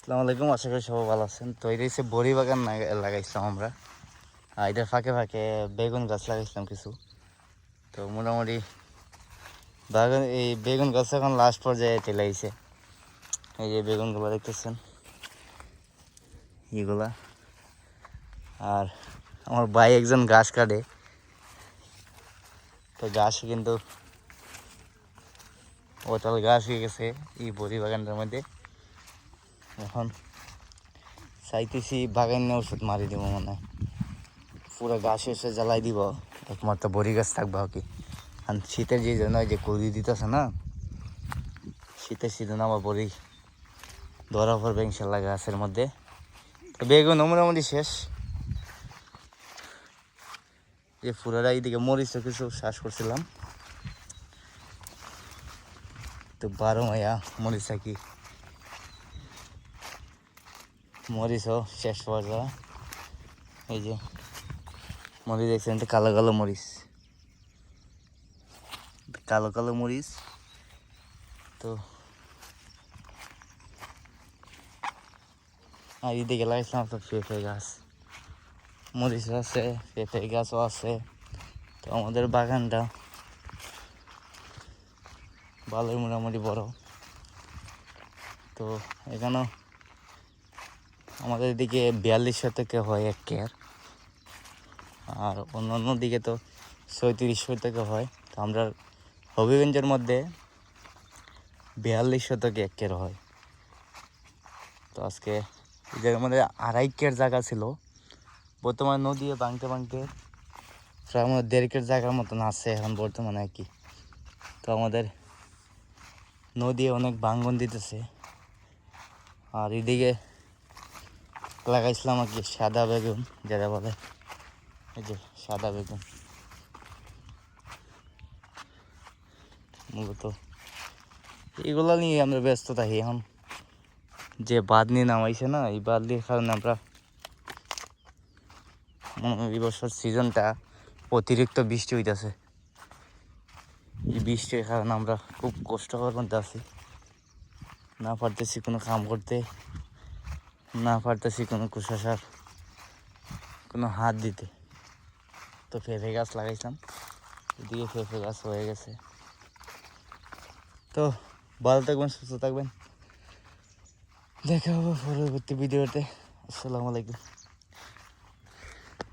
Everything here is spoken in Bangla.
আসসালামু আলাইকুম, আশা করি সবাই ভালো আছেন। তো এটা হচ্ছে বড়ি বাগান লাগাইছিলাম আমরা। এটার ফাঁকে ফাঁকে বেগুন গাছ লাগাইছিলাম কিছু। তো মোটামুটি বাগান এই বেগুন গাছ এখন লাস্ট পর্যায়ে চলে আইছে। এই যে বেগুনগুলো দেখতেছেন এগুলা। আর আমার ভাই একজন ঘাস কাটে, তো ঘাস কিন্তু ওটাল ঘাস হয়ে গেছে এই বড়ি বাগানটার মধ্যে। এখন চাইতেছি বাগানে ওষুধ মারি দিব, মনে হয় পুরো গাছ এসে জ্বালাই দিব, একমাত্র বড়ি গাছ থাকবে কি। আর শীতের যে জন্য যে কুড়ি দিতেছে না, শীতের সিজন আবার বড়ি ধরা পড়বে ইনশাল্লাহ গাছের মধ্যে। তো বেগুন মোটামুটি শেষ, যে ফুলেরা এইদিকে মরিচও কিছু চাষ করছিলাম। তো 12 মায়া মরিচ কি মরিচও শেষ পাওয়া যায়। এই যে মরিচ দেখছেন, তো কালো কালো মরিচ, কালো কালো মরিচ। তো আর এইদিকে লাগাইছিলাম তো পেঁপে গাছ, মরিচ আছে, পেঁপে গাছও আছে। তো আমাদের বাগানটা ভালোই মোটামুটি বড়। তো এখানেও আমাদের এদিকে 42 শতকে হয় 1 কেয়ার, আর অন্য দিকে তো 37 শতকে হয়। তো আমরা হবিগঞ্জের মধ্যে 42 শতকে 1 কেয়ার হয়। তো আজকে এদের মধ্যে 2.5 কেয়ার জায়গা ছিল, বর্তমানে নদী ভাঙতে ভাঙতে প্রায় আমাদের 1.5 কেয়ার জায়গার মতন আছে এখন বর্তমানে আর কি। তো আমাদের নদী অনেক ভাঙন দিতেছে। আর এদিকে লাগাইছিলাম আর কি সাদা বেগুন, যেটা বলে এই যে সাদা বেগুন। মূলত এগুলো নিয়ে আমরা ব্যস্ত থাকি। এখন যে বাঁধনি নামাইছে না, এই বাঁধনির কারণে আমরা এই বছর সিজনটা অতিরিক্ত বৃষ্টি হইতেছে। এই বৃষ্টির কারণে আমরা খুব কষ্টকর মধ্যে আছি, না পারতেছি কোনো কাম করতে, না পারতেছি কোনো কুশাসার কোনো হাত দিতে। তো পেঁপে গাছ লাগাইছিলাম, এদিকে পেঁপে গাছ হয়ে গেছে। তো ভালো থাকবেন, সুস্থ থাকবেন, দেখা হবে পরবর্তী ভিডিওতে। আসসালামু আলাইকুম।